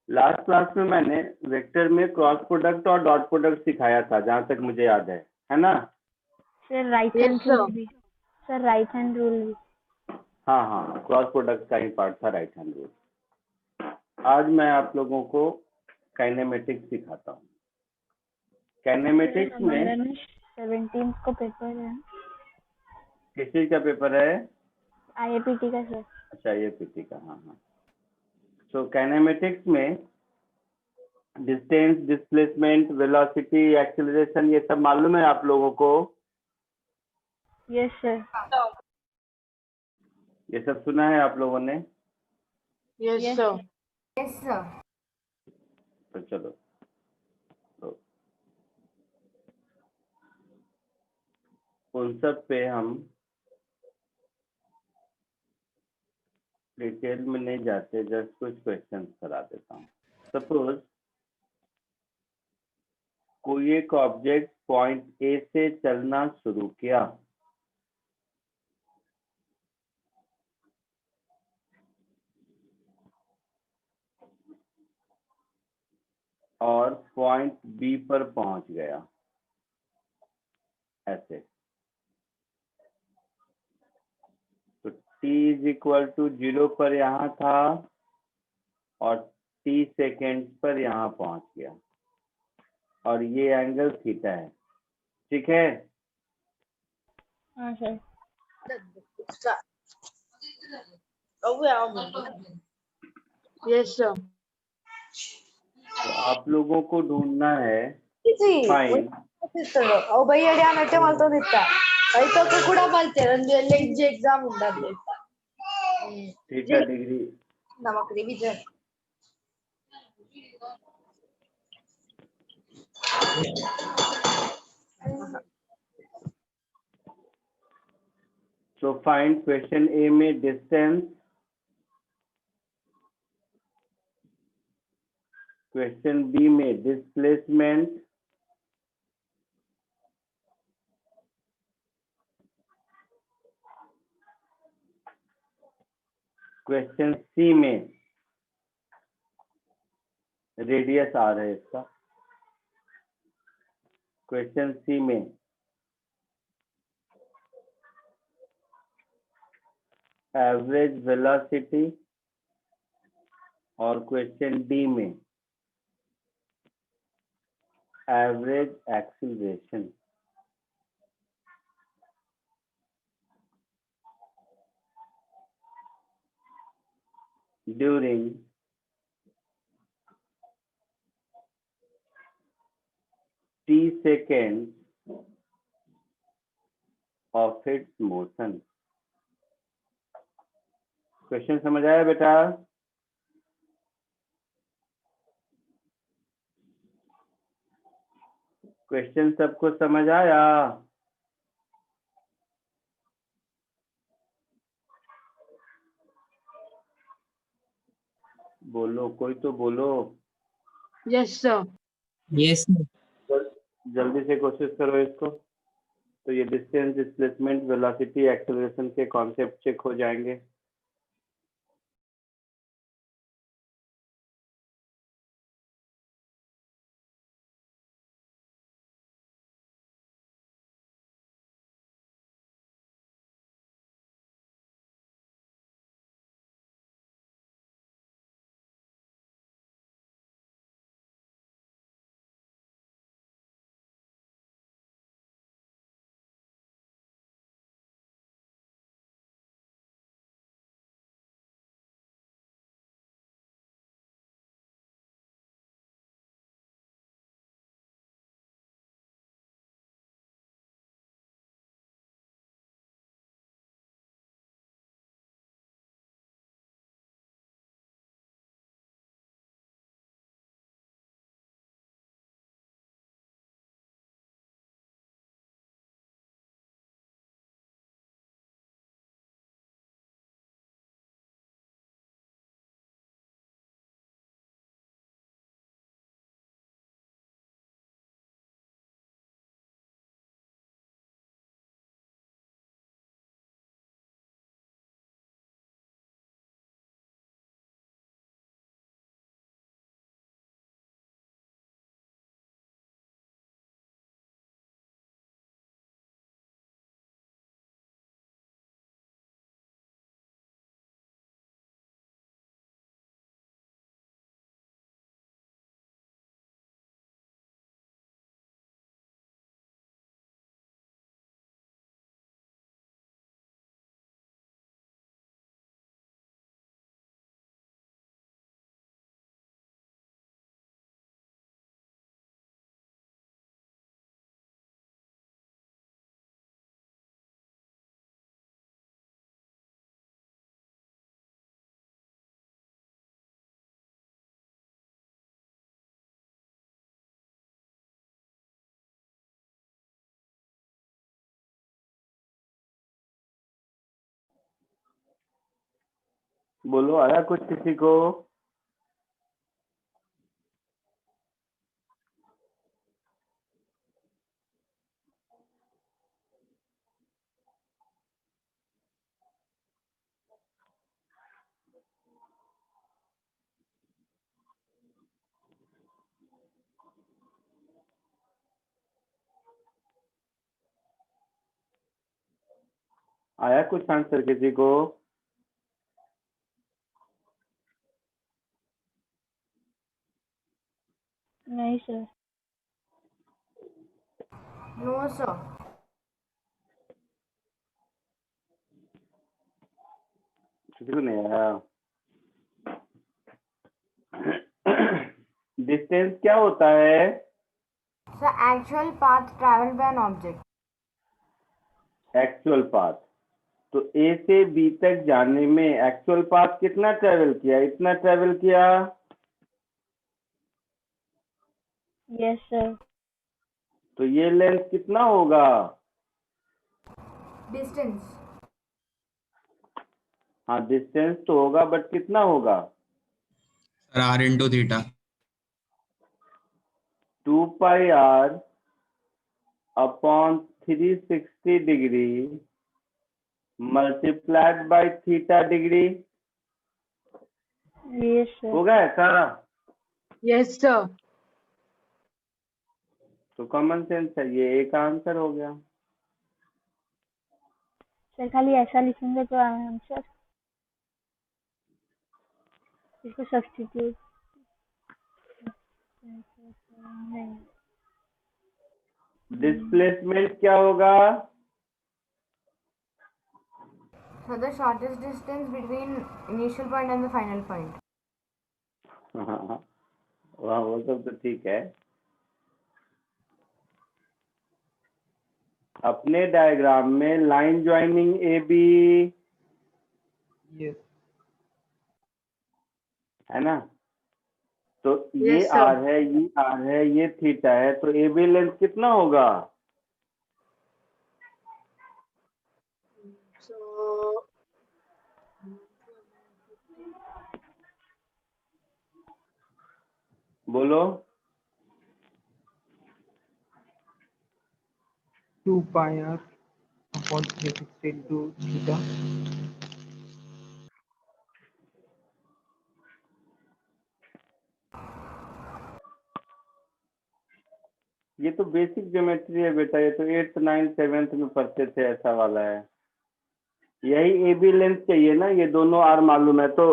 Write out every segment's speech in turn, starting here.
Last class में मैंने vector में क्रॉस प्रोडक्ट और डॉट प्रोडक्ट सिखाया था, जहां तक मुझे याद है ना? सर राइट हैंड रूल भी। सर राइट हैंड रूल भी। हाँ हाँ, क्रॉस प्रोडक्ट का ही पार्ट था राइट हैंड रूल। आज मैं आप लोगों को काइनेमेटिक्स सिखाता हूँ। काइनेमेटिक्स में हमारा ना 17 को पेपर है। किस चीज का पेपर है? IAPT का सर। अच्छा, ये पीटी का, हाँ हाँ। तो काइनेमेटिक्स में डिस्टेंस, डिस्प्लेसमेंट, वेलोसिटी, एक्सेलरेशन, ये सब मालूम है आप लोगों को? Yes sir. ये सब सुना है आप लोगों ने? Yes sir. Yes sir. तो चलो, तो उन सब पे हम डिटेल में नहीं जाते, जस्ट कुछ क्वेश्चन करा देता हूँ। सपोज कोई एक ऑब्जेक्ट पॉइंट ए से चलना शुरू किया और पॉइंट बी पर पहुंच गया, ऐसे। तो t इज इक्वल टू 0 पर यहाँ था और t सेकेंड पर यहाँ पहुंच गया, और ये एंगल थीटा है, ठीक है? हाँ सर। Yes sir. तो आप लोगों को ढूंढना है फाइन భయ్య అంటే వాళ్ళతో తిట్టా అయితే కూడా వాళ్ళు వెళ్ళి ఎగ్జామ్ ఉండదు थीटा डिग्री। నమకు రివిజన్ तो फाइंड क्वेश्चन ए में डिस्टेंस, क्वेश्चन बी में डिस्प्लेसमेंट, क्वेश्चन सी में रेडियस आ रहा है इसका, क्वेश्चन सी में एवरेज वेलोसिटी, और क्वेश्चन डी में average acceleration. During t second of its motion. Question समझ आया बेटा? क्वेश्चन सबको समझ आया? बोलो, कोई तो बोलो। Yes sir. यस जल्दी से कोशिश करो इसको। तो ये डिस्टेंस, डिस्प्लेसमेंट, वेलोसिटी, एक्सेलरेशन के कॉन्सेप्ट चेक हो जाएंगे। बोलो, आया कुछ किसी को? आया कुछ आंसर किसी को? नहीं सर। No sir. किसी को नहीं आया? डिस्टेंस क्या होता है? Sir actual path travel by an object. Actual path. तो ए से बी तक जाने में एक्चुअल पाथ कितना ट्रेवल किया? इतना ट्रेवल किया। Yes sir. तो ये लेंथ कितना होगा? डिस्टेंस। हाँ, डिस्टेंस तो होगा, बट कितना होगा? Sir r into theta. 2 pi r upon 360 degree multiplied by theta degree. Yes sir. होगा ऐसा? Yes sir. तो कॉमन सेंस है, ये एक आंसर हो गया। सर खाली ऐसा लिखेंगे तो आंसर, इसको सब्स्टिट्यूट नहीं। डिस्प्लेसमेंट क्या होगा? So the shortest distance between initial point and the final point. वहाँ वो सब तो ठीक है। अपने डायग्राम में लाइन ज्वाइनिंग ए बी है ना? तो ये Yes, sir. आर है, ये आर है, ये थीटा है, तो ए बी लेंथ कितना होगा? So बोलो। 2 pi r upon 360 into theta. ये तो बेसिक ज्योमेट्री है बेटा, ये तो 8th 9th 7th में पढ़ते थे, ऐसा वाला है। यही ए बी लेंथ चाहिए ना, ये दोनों आर मालूम है तो।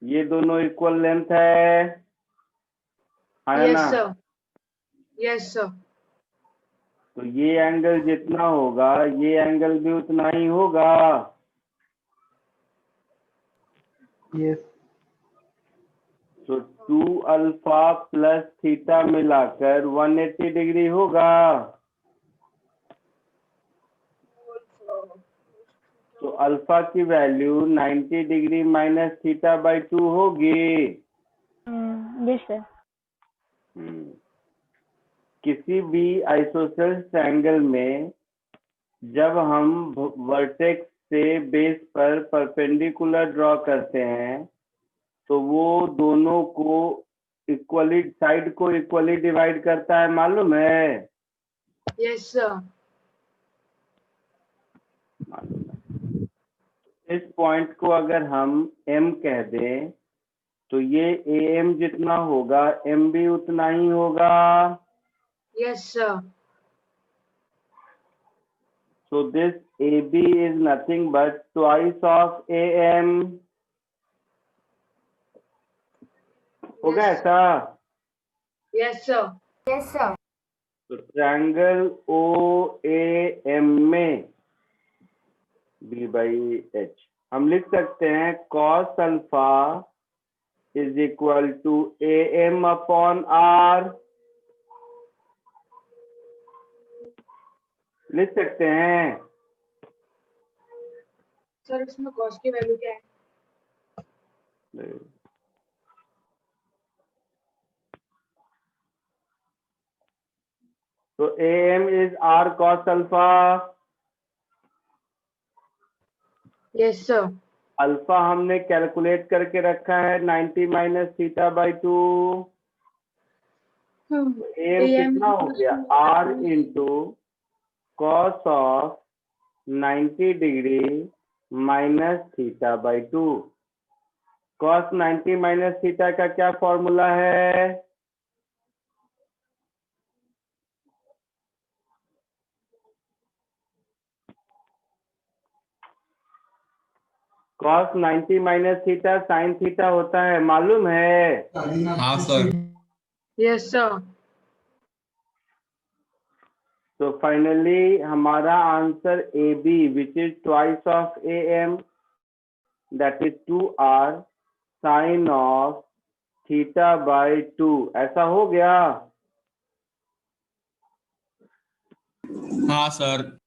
ये दोनों इक्वल लेंथ है ना? yes, sir. Yes, sir. तो ये एंगल जितना होगा, ये एंगल भी उतना ही होगा। Yes. तो 2 अल्फा प्लस थीटा मिलाकर 180 डिग्री होगा। तो अल्फा की value 90 degree minus theta by 2 होगी। Yes sir. किसी भी आइसोसेलेस ट्रायंगल में जब हम वर्टेक्स से बेस पर परपेंडिकुलर ड्रॉ करते हैं तो वो दोनों को इक्वली, साइड को इक्वली डिवाइड करता है, मालूम है? Yes, sir. मालूम है। इस पॉइंट को अगर हम M कह दें तो ये AM जितना होगा M भी उतना ही होगा। Yes, sir. So this AB is nothing but twice of AM. होगा Yes. ऐसा? Yes, sir. Yes, sir. तो ट्रायंगल OAM में B/H हम लिख सकते हैं cos alpha is equal to AM upon R। लिख सकते हैं। सर इसमें cos की वैल्यू क्या है? तो AM is R cos alpha. Yes, sir. Alpha हमने कैलकुलेट करके रखा है 90 माइनस थीटा बाई 2। AM कितना हो गया R into cos of 90 degree minus theta by 2। Cos 90 minus theta का क्या फॉर्मूला है? Cos 90 minus theta sine theta होता है, मालूम है? हाँ सर। Yes, sir. तो फाइनली हमारा answer AB which is twice of AM, that is 2R sine of theta by 2। ऐसा हो गया? हाँ सर।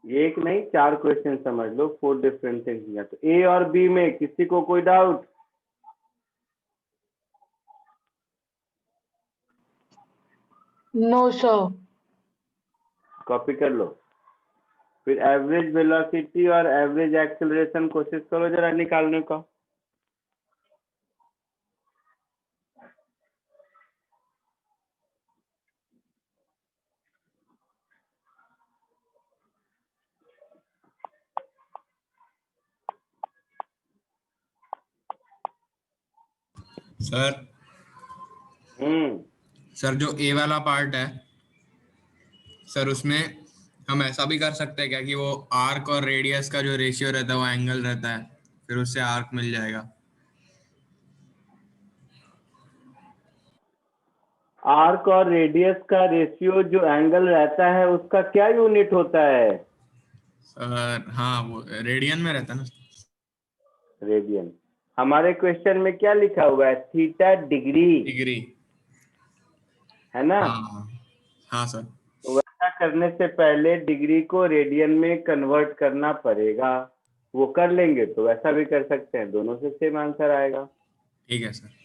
एक नहीं 4 क्वेश्चन समझ लो, 4 डिफरेंट थिंग्स किया। तो A और B में किसी को कोई डाउट? No, sir. कॉपी कर लो। फिर एवरेज वेलोसिटी और एवरेज एक्सेलरेशन कोशिश करो जरा निकालने का। सर सर जो ए वाला पार्ट है सर, उसमें हम ऐसा भी कर सकते हैं क्या कि वो आर्क और रेडियस का जो रेशियो रहता है वो एंगल रहता है, फिर उससे आर्क मिल जाएगा। आर्क और रेडियस का रेशियो जो एंगल रहता है उसका क्या यूनिट होता है? सर हाँ, वो रेडियन में रहता है ना। रेडियन। हमारे क्वेश्चन में क्या लिखा हुआ है? Theta degree, degree. है ना? हाँ हाँ सर। तो वैसा करने से पहले डिग्री को रेडियन में कन्वर्ट करना पड़ेगा। वो कर लेंगे तो वैसा भी कर सकते हैं, दोनों से सेम आंसर आएगा। ठीक है सर।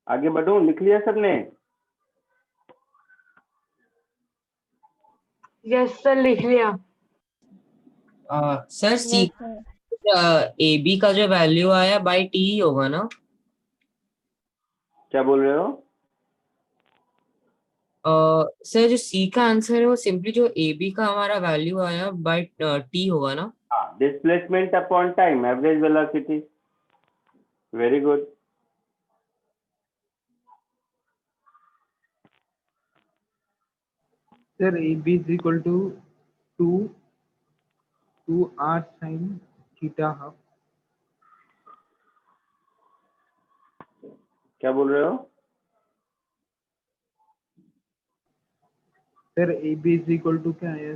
आगे बढ़ूं? लिख लिया सबने? Yes, sir. लिख लिया। Sir C Yes, sir. A B का जो वैल्यू आया बाई टी ही होगा ना? क्या बोल रहे हो? सर जो सी का आंसर है वो सिंपली जो ए बी का हमारा वैल्यू आया बाई टी होगा ना? हाँ, displacement upon time, average velocity. Very good. Sir, AB is equal to 2R sin theta half. क्या बोल रहे हो? Sir, AB is equal to क्या है?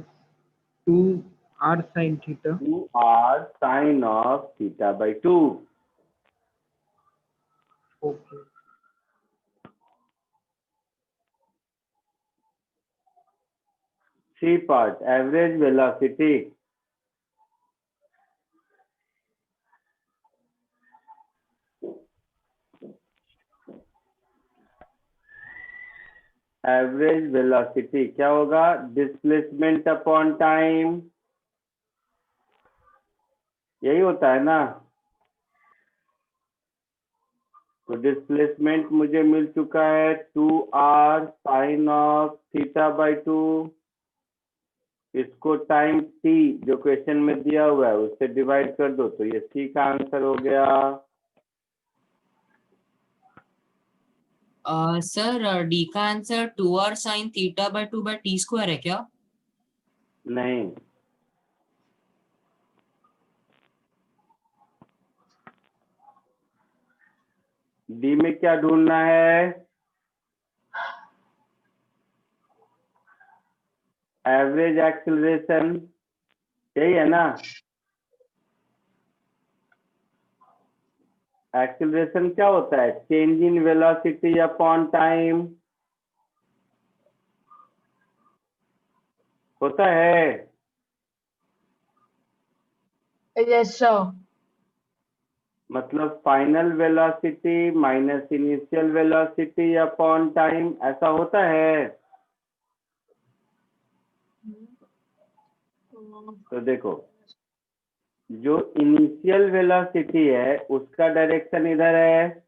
2R sin theta. 2R sine of theta by 2। Okay. C part, average velocity. Average velocity क्या होगा? Displacement upon time, यही होता है ना? तो डिस्प्लेसमेंट मुझे मिल चुका है 2R sine of theta by 2। इसको टाइम t जो क्वेश्चन में दिया हुआ है उससे डिवाइड कर दो, तो ये c का आंसर हो गया। सर डी का answer 2R sin theta by 2 by T square है क्या? नहीं, डी में क्या ढूंढना है? एवरेज एक्सेलरेशन, यही है ना? एक्सीलरेशन क्या होता है? Change in velocity upon time होता है। Yes sir. मतलब final velocity minus initial velocity upon time, ऐसा होता है। तो देखो, जो इनिशियल वेलोसिटी है उसका डायरेक्शन इधर है,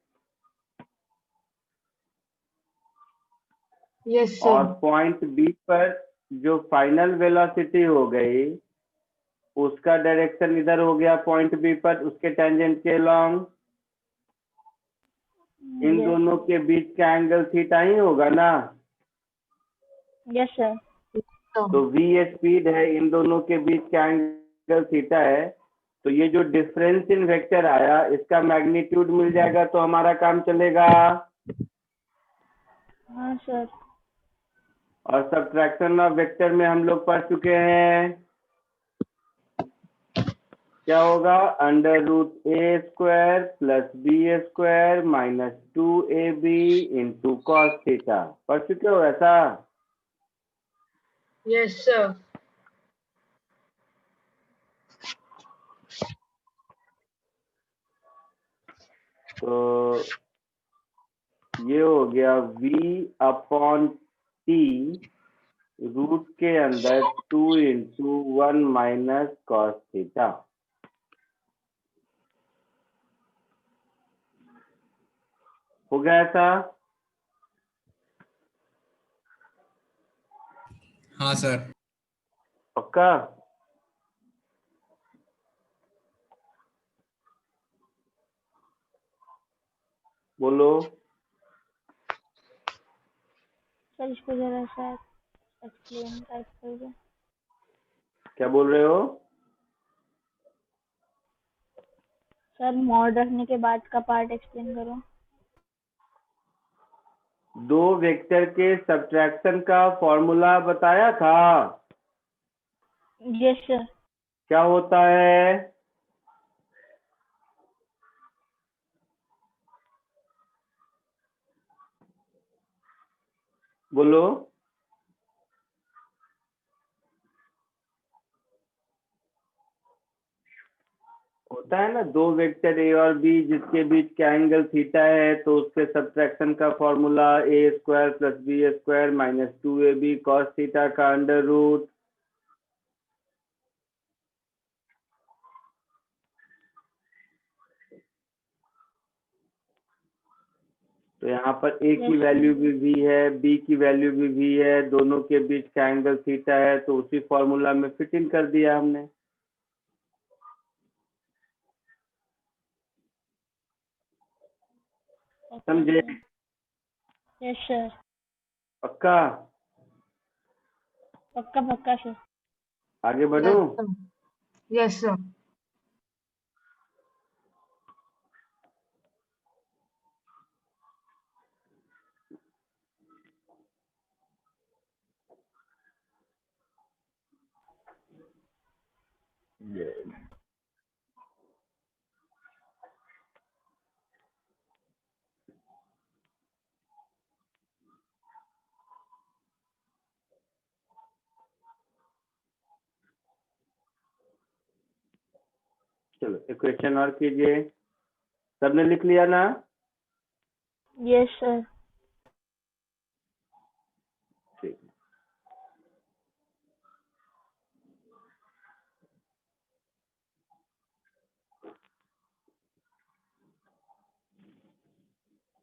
यस और सर। पॉइंट बी पर जो फाइनल वेलोसिटी हो गई उसका डायरेक्शन इधर हो गया पॉइंट बी पर, उसके टेंजेंट के लॉन्ग। इन दोनों के बीच का एंगल थीटा ही होगा ना। Yes sir. तो v स्पीड है, इन दोनों के बीच का एंगल थीटा है। तो ये जो डिफरेंस इन वेक्टर आया इसका मैग्नीट्यूड मिल जाएगा तो हमारा काम चलेगा। हाँ सर। और सब्ट्रैक्शन ऑफ वेक्टर में हम लोग पढ़ चुके हैं, क्या होगा? Under root a square plus b square minus 2ab into cos theta. पढ़ चुके हो ऐसा? Yes sir. तो ये हो गया v अपॉन t रूट के अंदर 2 इंटू 1 माइनस कॉस थीटा। हो गया ऐसा? हाँ सर। पक्का? बोलो। सर इसको जरा सा एक्सप्लेन टाइप कर दो। क्या बोल रहे हो? सर मॉड रखने के बाद का पार्ट एक्सप्लेन करो। दो वेक्टर के सब्ट्रैक्शन का फॉर्मूला बताया था, यस सर। क्या होता है? बोलो। होता है ना, दो वेक्टर ए और बी जिसके बीच का एंगल थीटा है, तो उसके सब्ट्रैक्शन का formula a square plus b square minus 2ab cos theta का अंडर रूट। तो यहाँ पर ए की Yes, वैल्यू भी v है, बी की वैल्यू भी v है, दोनों के बीच का एंगल थीटा है, तो उसी फॉर्मूला में फिट इन कर दिया हमने। समझे? Yes sir. पक्का? पक्का पक्का सर। आगे बढ़ूं? Yes sir. चलो एक क्वेश्चन और कीजिए। सबने लिख लिया ना? Yes sir. ठीक।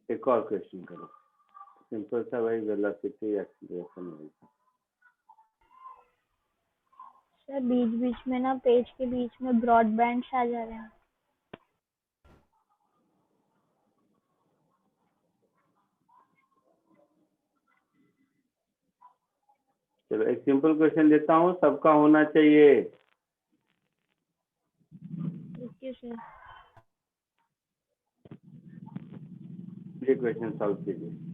एक और क्वेश्चन करो, सिंपल सा, वही वेलोसिटी एक्सीलरेशन वही। सर बीच बीच में ना पेज के बीच में ब्रॉडबैंड आ जा रहे हैं। चलो एक सिंपल क्वेश्चन देता हूँ, सबका होना चाहिए। Okay sir. ये क्वेश्चन सॉल्व कीजिए।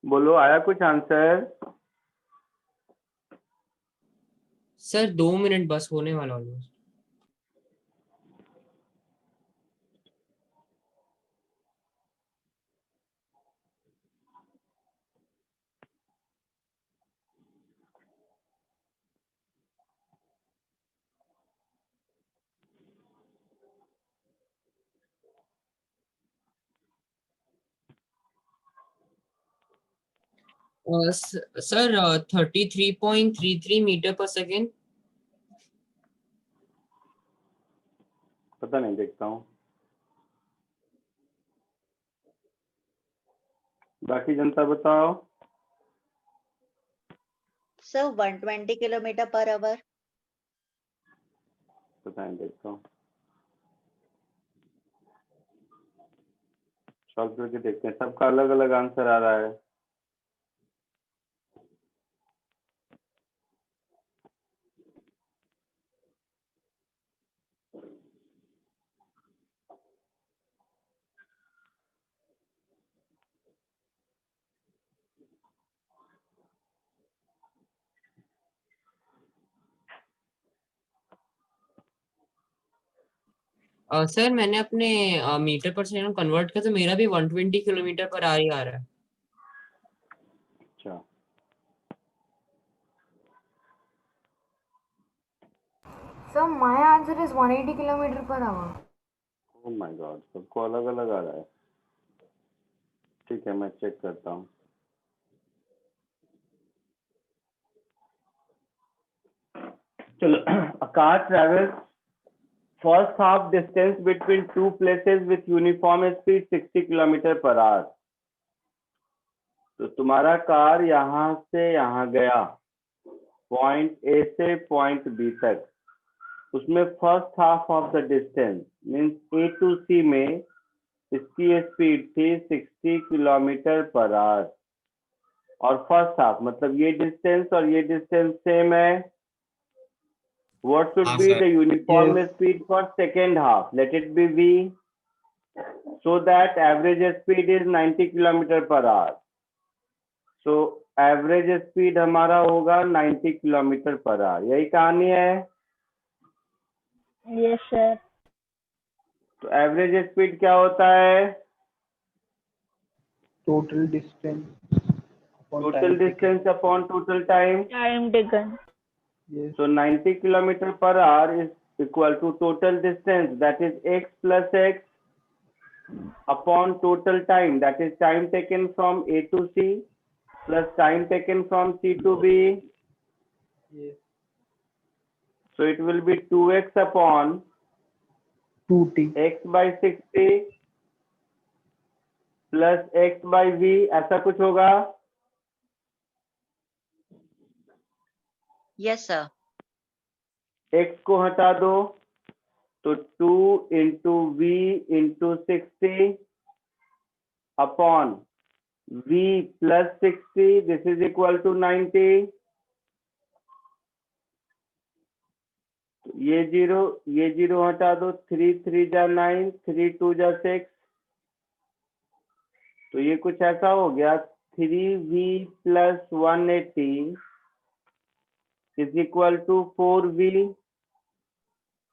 बोलो, आया कुछ आंसर? सर 2 मिनट बस होने वाला ऑलमोस्ट। सर 33.33 मीटर पर सेकेंड। पता नहीं, देखता हूँ। बाकी जनता बताओ। Sir 120 kilometre per hour. पता नहीं, देखता हूँ। सॉल्व करके देखते हैं। सबका अलग अलग आंसर आ रहा है। सर मैंने अपने मीटर पर सेकेंड कन्वर्ट किया तो मेरा भी 120 किलोमीटर पर आवर ही आ रहा है। अच्छा, So my answer is 180 kilometer per hour. Oh my God, सबको अलग अलग आ रहा है। ठीक है, मैं चेक करता हूँ। चलो, a car travels first half distance between two places with uniform speed 60 kilometre per hour. तो तुम्हारा कार यहाँ से यहाँ गया, पॉइंट ए से पॉइंट बी तक। उसमें first half of the distance means a to c में इसकी स्पीड थी 60 किलोमीटर पर आवर। और फर्स्ट हाफ मतलब ये डिस्टेंस और ये डिस्टेंस सेम है। What should हाँ be sir. the uniform Yes. speed for second half? Let it be v, so that average speed is 90 kilometre per hour. So average speed हमारा होगा 90 kilometre per hour. यही कहानी है। Yes sir. तो average speed क्या होता है? Total distance upon total time taken. Distance upon total time. Time taken. Yes. So 90 kilometer per hour is equal to total distance, that is x plus x, upon total time, that is time taken from A to C plus time taken from C to B. Yes. So it will be 2x upon 2t. x by 60 plus x by v, ऐसा कुछ होगा। Yes sir. x को हटा दो तो 2 into v into 60 upon v plus 60, this is equal to 90। ये zero हटा दो, 3 3 जा 9, 3 2 जा 6। तो ये कुछ ऐसा हो गया, 3v plus 180 is equal to 4v।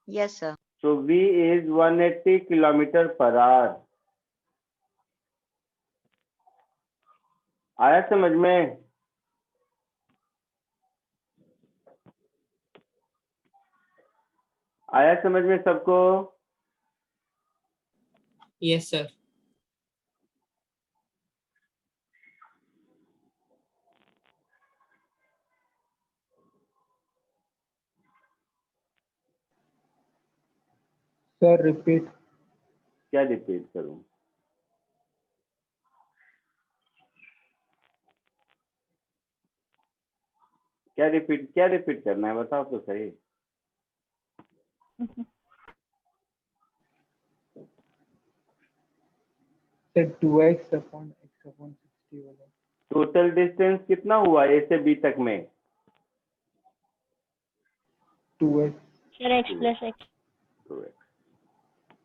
Yes sir. So v is 180 kilometre per hour. आया समझ में? आया समझ में सबको? Yes sir. Sir, repeat. क्या रिपीट करूं? क्या रिपीट करना है बताओ तो सही। Sir, 2x upon x upon 60 वाला. टोटल डिस्टेंस कितना हुआ ए से बी तक में? 2x. Sir x plus x. 2x।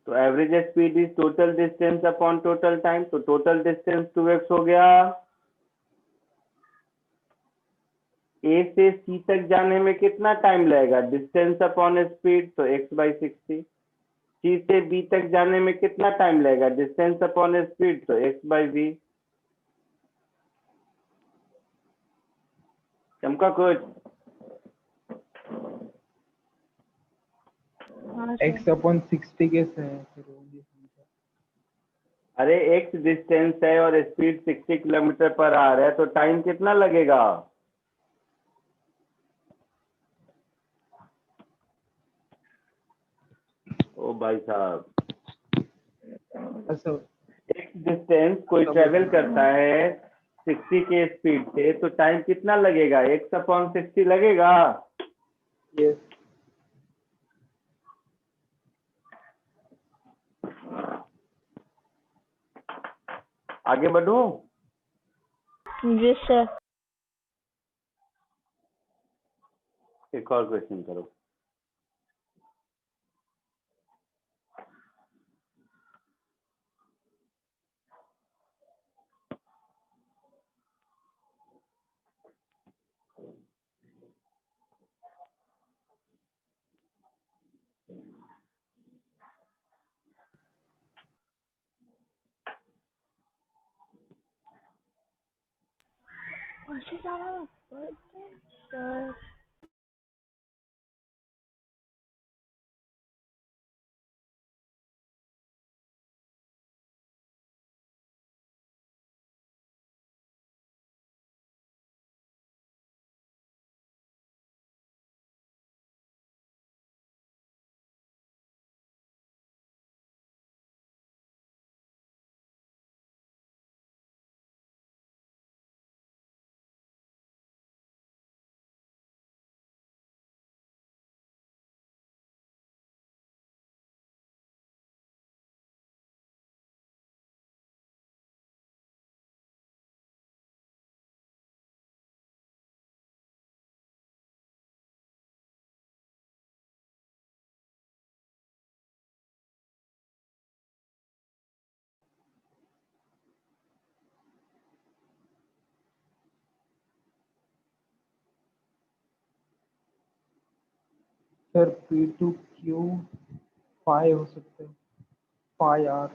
तो average speed is total distance upon total time. तो टोटल डिस्टेंस 2x हो गया। ए से सी तक जाने में कितना टाइम लगेगा? डिस्टेंस अपॉन स्पीड, तो x/60। सी से बी तक जाने में कितना टाइम लगेगा? डिस्टेंस अपॉन स्पीड, तो x/v। चमका कुछ? हाँ x सर। अपॉन 60 कैसे है फिर वो भी समझा। अरे x डिस्टेंस है और स्पीड 60 किलोमीटर पर आवर है, तो टाइम कितना लगेगा? ओ भाई साहब, अच्छा x डिस्टेंस कोई सब ट्रेवल करता है 60 के स्पीड से, तो टाइम कितना लगेगा? x/60 लगेगा। ये आगे बढ़ूं? जी सर। एक और क्वेश्चन करो। सर सर P2Q 5 हो सकता है 5R।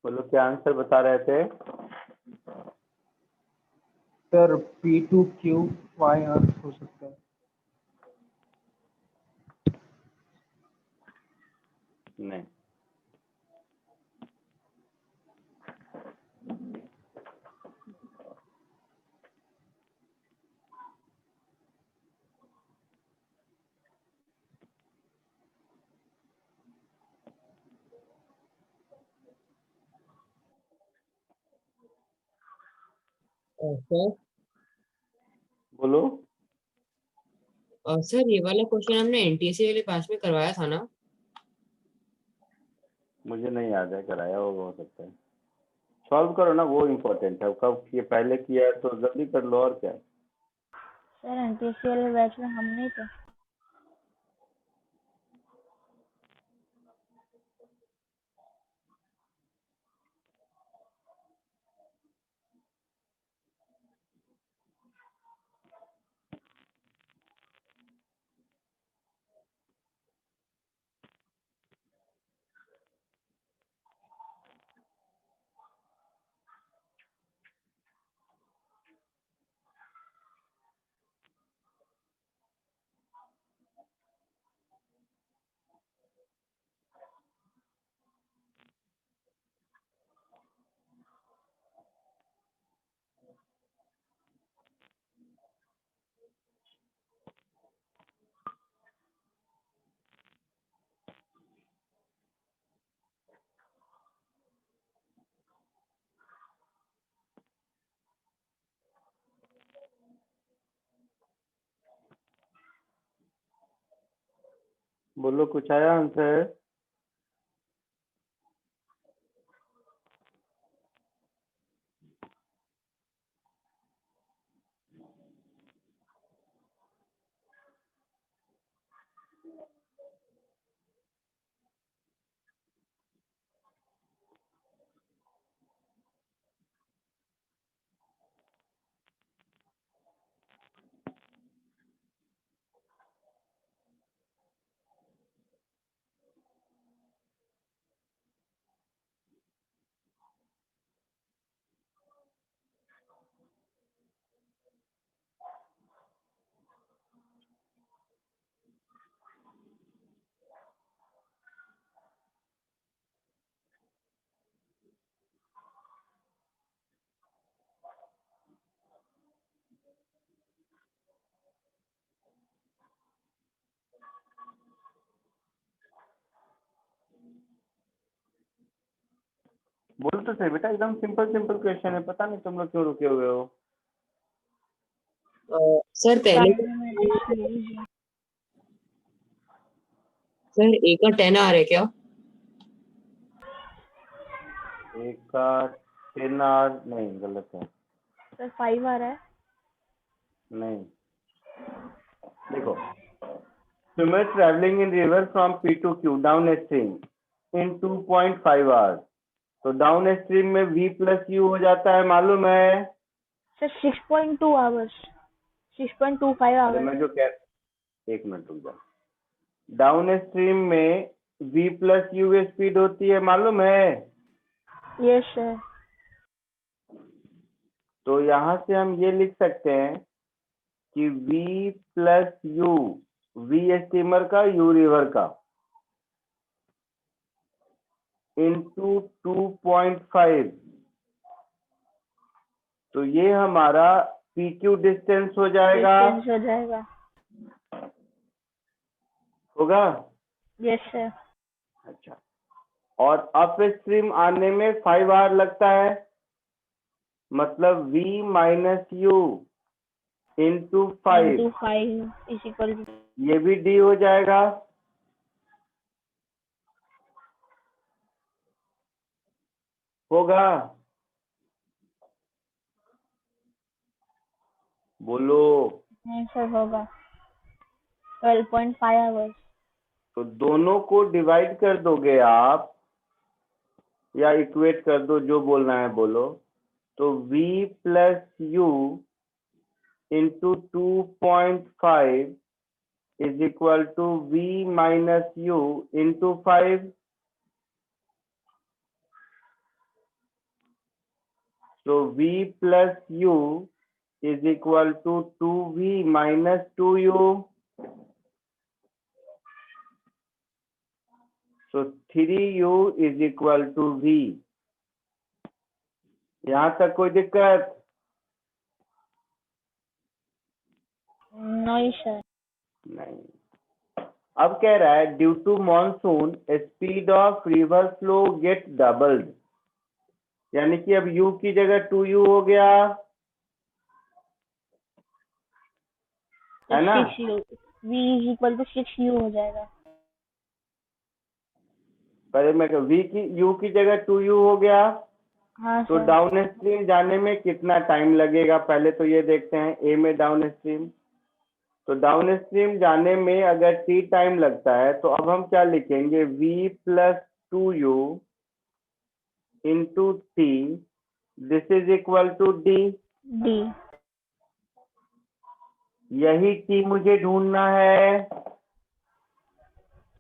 बोलो, क्या आंसर बता रहे थे? सर P2Q 5R हो सकता है। नहीं। सर बोलो। सर ये वाला क्वेश्चन हमने एनटीएससी वाले पास में करवाया था ना? मुझे नहीं याद है, कराया होगा, हो सकता है। सॉल्व करो ना, वो इम्पोर्टेंट है। कब ये पहले किया है तो जल्दी कर लो, और क्या। सर एनटीएससी वाले बैच में हम नहीं थे। बोलो, कुछ आया आंसर? बोल तो सही बेटा, एकदम सिंपल सिंपल क्वेश्चन है, पता नहीं तुम लोग क्यों रुके हुए हो। सर पहले Trigonometric सर ए का 10 आ रहा है क्या? एक का 10 आर नहीं, गलत है। सर 5 आ रहा है। नहीं, देखो, swimmer traveling in river from P to Q down stream in 2.5 hours, तो डाउन स्ट्रीम में V प्लस U हो जाता है, मालूम है? सर 6.2 आवर्स, 6.25 अरे आवर्स। मैं जो कह, एक मिनट रुक जा। डाउन स्ट्रीम में V प्लस U स्पीड होती है, मालूम है? Yes sir. तो यहाँ से हम ये लिख सकते हैं कि V plus U, V steamer का, U रिवर का, इंटू 2.5, तो ये हमारा PQ डिस्टेंस हो जाएगा, डिस्टेंस हो जाएगा। होगा? Yes sir. अच्छा, और अप स्ट्रीम आने में 5 आवर लगता है, मतलब V minus U into 5, into 5 is equal to ये भी D हो जाएगा। होगा? बोलो। नहीं सर होगा 12.5 आवर्स। तो दोनों को डिवाइड कर दोगे आप, या इक्वेट कर दो, जो बोलना है बोलो। तो V plus U into 2.5 is equal to V minus U into 5। तो V plus U is equal to 2V minus 2U। So 3U is equal to V। यहाँ तक कोई दिक्कत? नहीं सर। नहीं। अब कह रहा है due to monsoon speed of river flow get doubled, यानी कि अब U की जगह 2U हो गया, है ना? 6U, V is equal to 6U हो जाएगा। पहले मैं V की U की जगह 2U हो गया, हाँ तो सर। डाउन स्ट्रीम जाने में कितना टाइम लगेगा, पहले तो ये देखते हैं। A में डाउन स्ट्रीम, तो डाउन स्ट्रीम जाने में अगर T टाइम लगता है, तो अब हम क्या लिखेंगे? V plus 2U into T, this is equal to D। D। यही T मुझे ढूंढना है।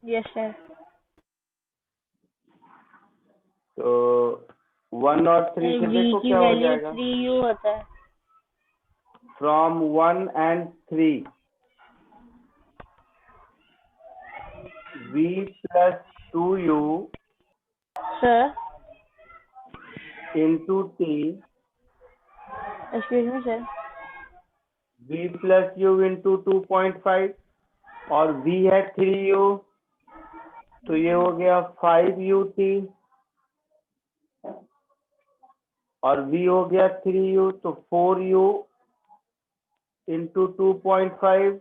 Yes sir. तो 1 और 3 से V देखो की क्या हो वैल्यू जाएगा। 3U होता है। From 1 and 3, V plus 2U sir into T, excuse me sir. V plus U into 2.5, और V है 3U, तो ये हो गया 5UT, और V हो गया 3U, तो 4U इंटू 2.5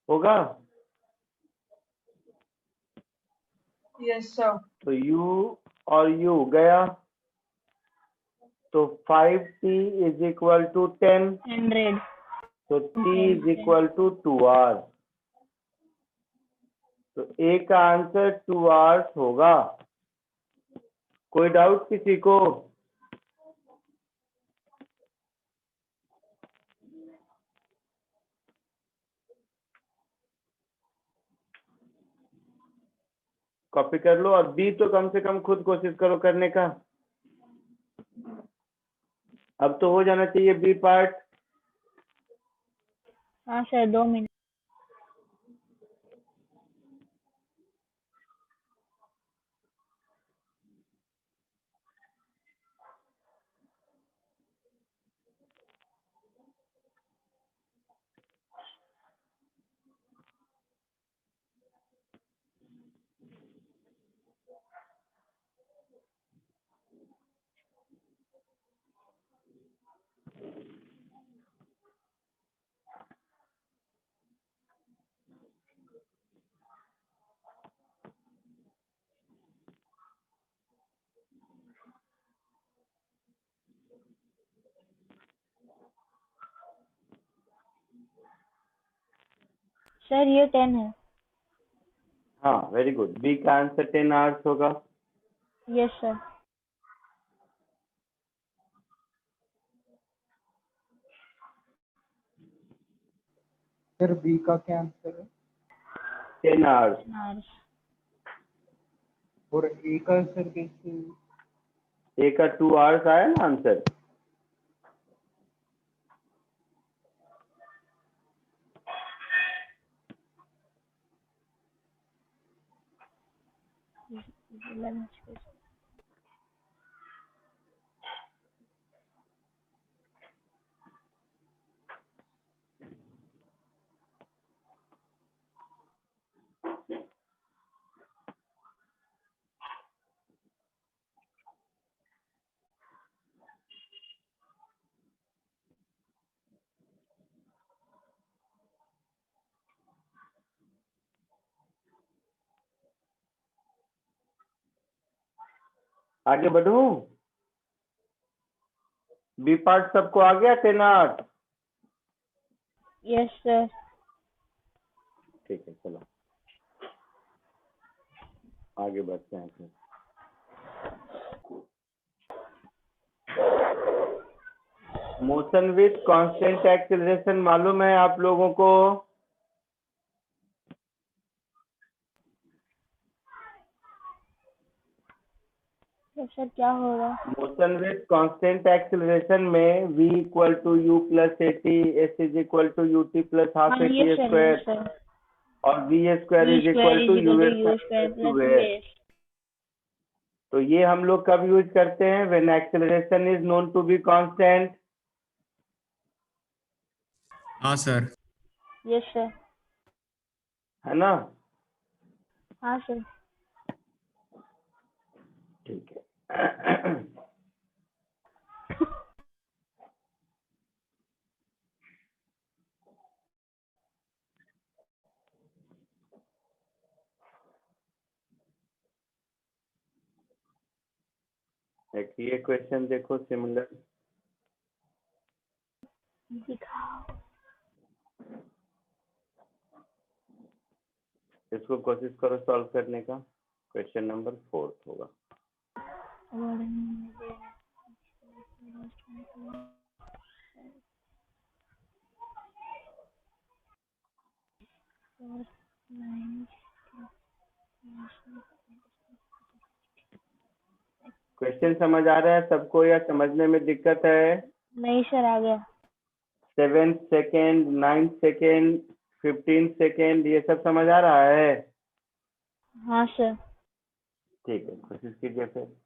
होगा। Yes sir. तो U और U गया, तो 5T इज इक्वल टू 10। 100। तो T is equal to 2R। तो A का आंसर 2 आवर्स होगा। कोई डाउट किसी को? कॉपी कर लो, और B तो कम से कम खुद कोशिश करो करने का। अब तो हो जाना चाहिए B पार्ट। हाँ सर 2 मिनट। सर ये 10 है। हाँ वेरी गुड, B का आंसर 10 आवर्स होगा। Yes sir. सर बी का क्या आंसर है? 10 आवर्स। और ए का सर कैसे? A का 2 आवर्स आया ना आंसर। आगे बढ़ूं? B पार्ट सबको आ गया 10 आवर्स? Yes sir. ठीक है चलो आगे बढ़ते हैं फिर। मोशन विथ कांस्टेंट एक्सीलरेशन मालूम है आप लोगों को? तो सर क्या होगा? मोशन विथ कांस्टेंट एक्सीलरेशन में v equal to u plus a t, s is equal to ut plus half हाँ एटी ये सर स्क्वायर, और v square is equal to u square two plus a। तो ये हम लोग कब यूज करते हैं? When acceleration is known to be constant. हाँ सर। Yes sir. है ना? हाँ सर। ठीक है। एक ये क्वेश्चन देखो सिमिलर। दिखाओ। इसको कोशिश करो सॉल्व करने का। क्वेश्चन नंबर 4 होगा। क्वेश्चन समझ आ रहा है सबको या समझने में दिक्कत है? नहीं सर आ गया। 7 सेकेंड, 9 सेकेंड, 15 सेकेंड, ये सब समझ आ रहा है? हाँ सर। ठीक है कोशिश कीजिए फिर।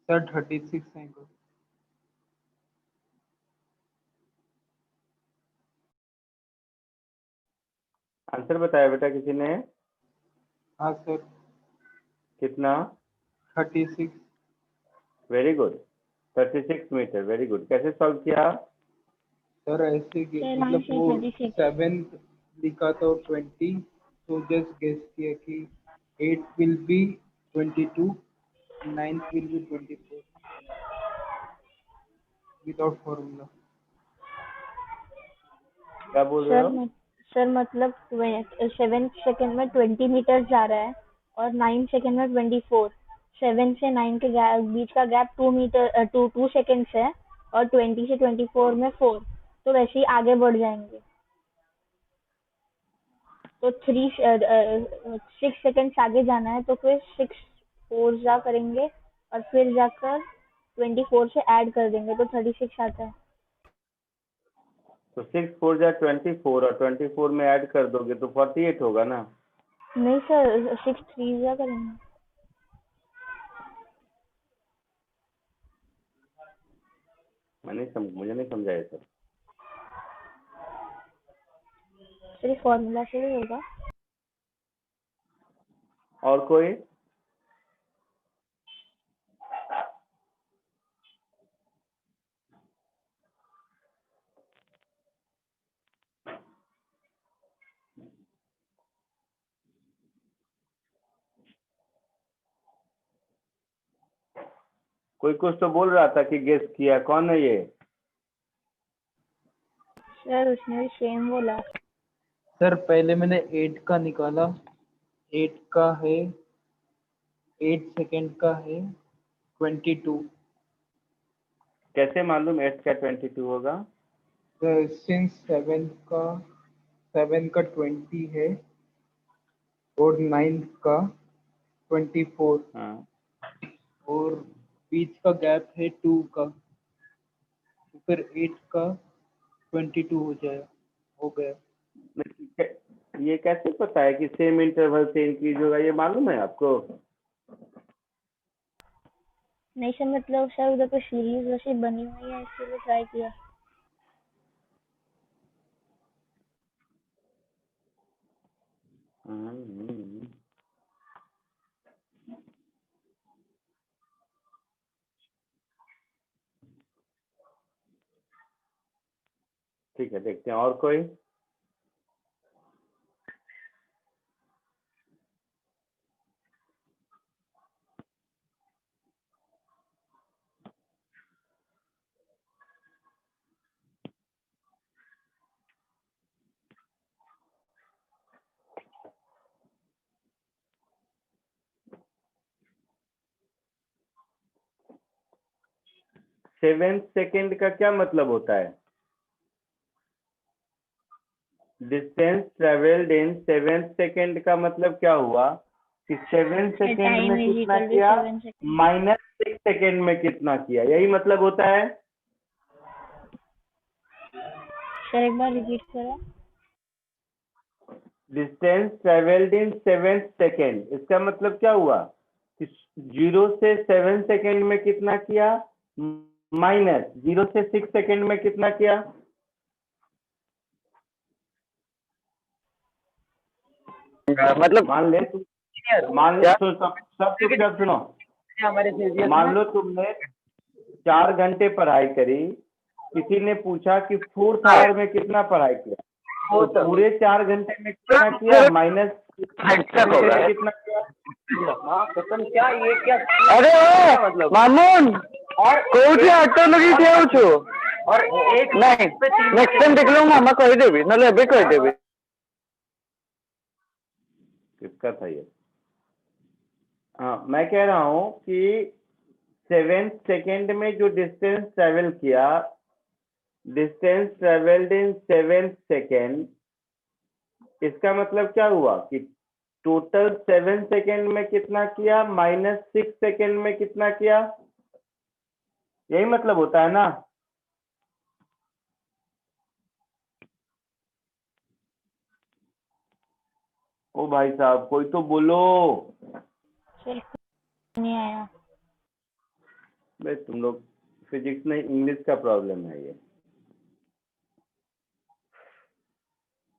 Sir 36 angle. आंसर बताया बेटा किसी ने? हाँ सर कितना? 36। Very good, 36 meter, very good. कैसे सॉल्व किया? सर ऐसे सर मतलब से वो 36 7 लिखा था और 20, तो जस्ट गेस किया कि 8 will be 22, 9 will be 24 without formula. क्या बोल रहे हो? सर मतलब 7 सेकंड में 20 मीटर जा रहा है और 9 सेकंड में 24। 7 से 9 के बीच का गैप 2 सेकंड्स है और 20 से 24 में 4, तो वैसे ही आगे बढ़ जाएंगे। तो 6 सेकंड्स आगे जाना है, तो फिर 6 4 जा करेंगे और फिर जाकर 24 से ऐड कर देंगे तो 36 आता है। तो 6 4 जा 24 और 24 में ऐड कर दोगे तो 48 होगा ना? नहीं सर, 6 3 जा करेंगे। मुझे नहीं समझाया सर। सिर्फ फॉर्मूला से ही होगा। और कोई? कोई कुछ तो बोल रहा था कि गेस किया, कौन है ये? सर उसने भी सेम बोला। सर पहले मैंने 8 का निकाला, 8 का है 8 सेकंड का है 22। कैसे मालूम 8 का 22 होगा? सिंस 7 का 20 है और 9 का 24 हाँ, और बीच का गैप है 2 का, तो फिर 8 का 22 हो गया। ये कैसे पता है कि सेम इंटरवल से इंक्रीज होगा? ये मालूम है आपको? नहीं सर, मतलब सर उधर पे सीरीज वैसे बनी हुई है, इसलिए ट्राई किया। हम्म। ठीक है, देखते हैं और कोई। सेवेंथ सेकंड का क्या मतलब होता है? डिस्टेंस ट्रेवल्ड इन सेवेंथ सेकंड का मतलब क्या हुआ कि 7 सेकंड टाइम में इज कितना इक्वल टू किया 7 सेकंड। -6 सेकंड में कितना किया, यही मतलब होता है। सर एक बार रिपीट करो। डिस्टेंस ट्रेवल्ड इन 7th सेकंड, इसका मतलब क्या हुआ कि 0 से 7 सेकंड में कितना किया, -0 से 6 सेकंड में कितना किया। मतलब मान ले सब चुपचाप सुनो। मान लो तुमने 4 घंटे पढ़ाई करी, किसी ने पूछा कि 4th आवर में कितना पढ़ाई किया, तो पूरे 4 घंटे में कितना किया माइनस कितना किया। क्या ये क्या? अरे मतलब मामून कोठी ऑटो लगी ठेवछु और एक नहीं नेक्स्ट टाइम देख लूंगा, मैं कह देबी नले अबे कह देबी। किसका था ये? हाँ, मैं कह रहा हूँ कि 7th सेकंड में जो डिस्टेंस ट्रेवल किया, डिस्टेंस ट्रेवल्ड इन 7th सेकंड, इसका मतलब क्या हुआ कि टोटल 7 सेकंड में कितना किया -6 सेकंड में कितना किया, यही मतलब होता है ना। ओ भाई साहब, कोई तो बोलो। सर नहीं आया। भाई तुम लोग फिजिक्स में इंग्लिश का प्रॉब्लम है ये।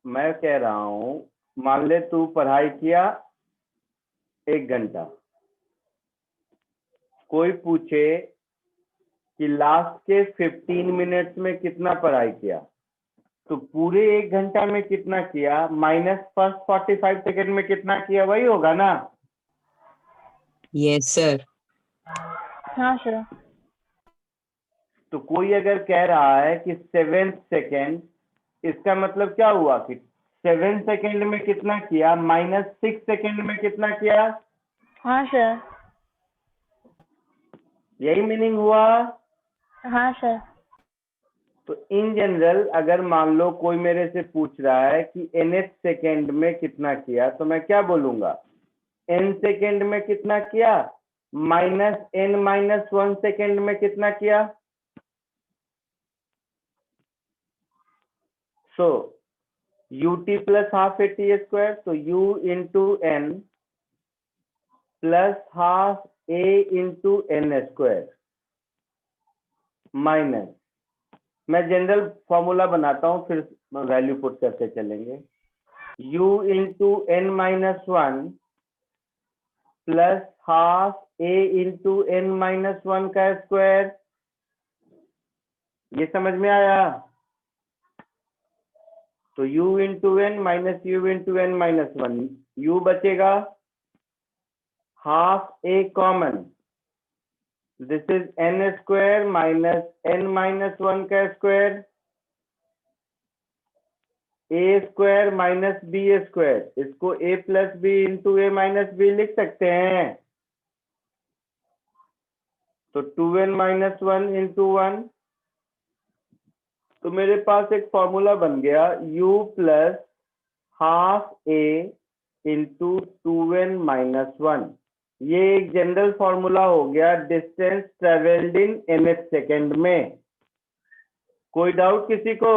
मैं कह रहा हूँ, मान ले तू पढ़ाई किया 1 घंटा, कोई पूछे कि लास्ट के 15 मिनट्स में कितना पढ़ाई किया, तो पूरे 1 घंटा में कितना किया माइनस फर्स्ट 45 सेकेंड में कितना किया, वही होगा ना। Yes sir. हाँ सर। तो कोई अगर कह रहा है कि 7 सेकेंड, इसका मतलब क्या हुआ कि 7 सेकेंड में कितना किया माइनस 6 सेकेंड में कितना किया, हाँ सर। यही मीनिंग हुआ। हाँ सर। तो इन जनरल अगर मान लो कोई मेरे से पूछ रहा है कि nth सेकेंड में कितना किया, तो मैं क्या बोलूंगा, n सेकेंड में कितना किया माइनस n-1 सेकेंड में कितना किया। So ut plus half a t square, तो u into n plus half a into n square minus, मैं जनरल फॉर्मूला बनाता हूं फिर वैल्यू पुट करके चलेंगे, u into n-1 plus half a into n-1 का स्क्वायर। ये समझ में आया। तो u into n minus u into n-1, u बचेगा, half a common, this is n square minus n-1 का square, a square minus b square, इसको a plus b into a minus b लिख सकते हैं। तो 2n-1 इंटू 1, तो मेरे पास एक फॉर्मूला बन गया u plus half a into 2n-1। ये एक जनरल फॉर्मूला हो गया distance travelled in nth second में। कोई डाउट किसी को?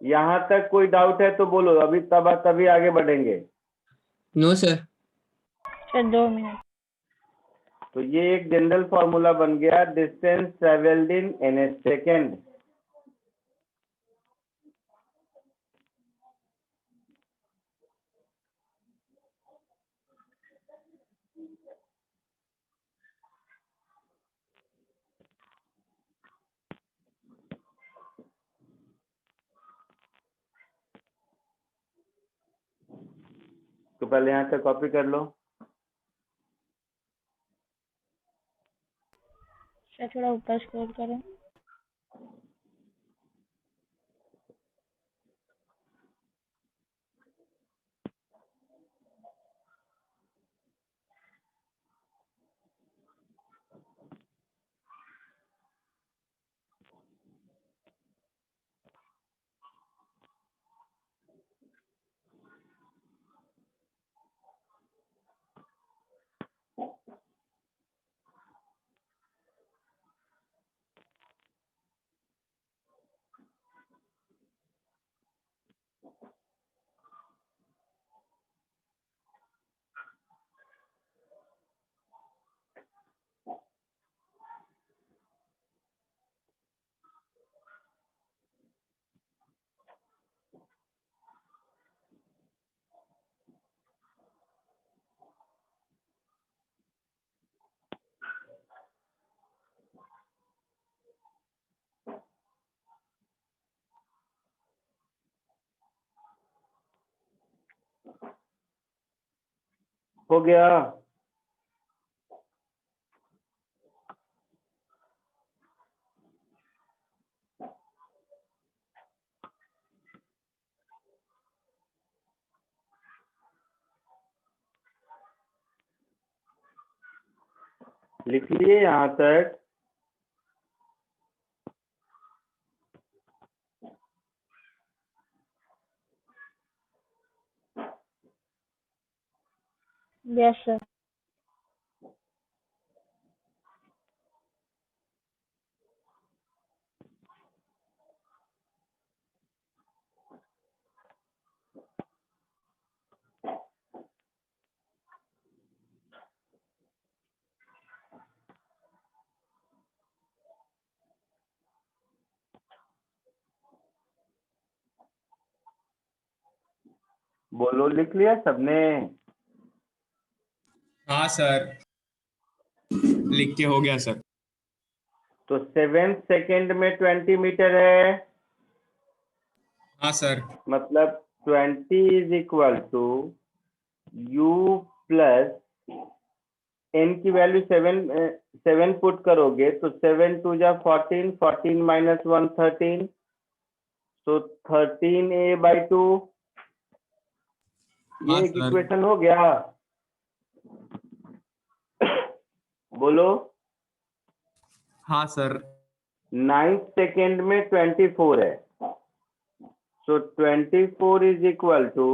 यहां तक कोई डाउट है तो बोलो, अभी तभी आगे बढ़ेंगे। No sir. Sir 2 minute. तो ये एक जनरल फॉर्मूला बन गया distance travelled in nth second. तो पहले यहाँ तक कॉपी कर लो। सर थोड़ा ऊपर स्क्रॉल करें। हो गया। लिख लिए यहाँ तक? Yes sir. बोलो, लिख लिया सबने? हाँ सर। लिख के हो गया सर। तो 7 सेकेंड में 20 मीटर है, हाँ सर। मतलब 20 is equal to u plus n की वैल्यू 7 पुट करोगे तो 7 टू जा 14, 14 माइनस 1 13, तो 13a/2। ये हाँ एक सर। इक्वेशन हो गया। बोलो। हाँ सर। 9 सेकेंड में 24 है, so 24 is equal to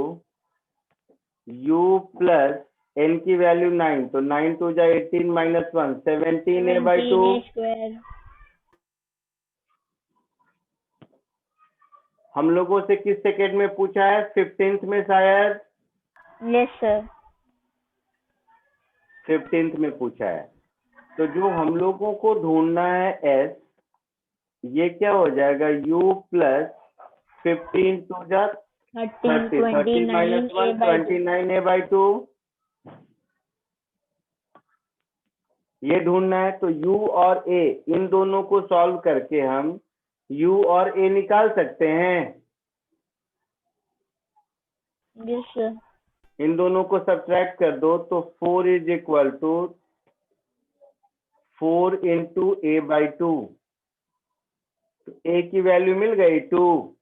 u plus n की वैल्यू 9, तो 9 टू जा 18 माइनस 1 17a/2। 17a square. हम लोगों से किस सेकेंड में पूछा है? 15th में शायद। Yes sir. 15th में पूछा है। तो जो हम लोगों को ढूंढना है s, ये क्या हो जाएगा? u प्लस 15 टू जा 30, 30 माइनस 1 29a/2। ये ढूंढना है। तो u और a, इन दोनों को सॉल्व करके हम u और a निकाल सकते हैं। Yes sir. इन दोनों को सब्ट्रैक्ट कर दो तो 4 is equal to 4 into a/2। तो a की वैल्यू मिल गई 2,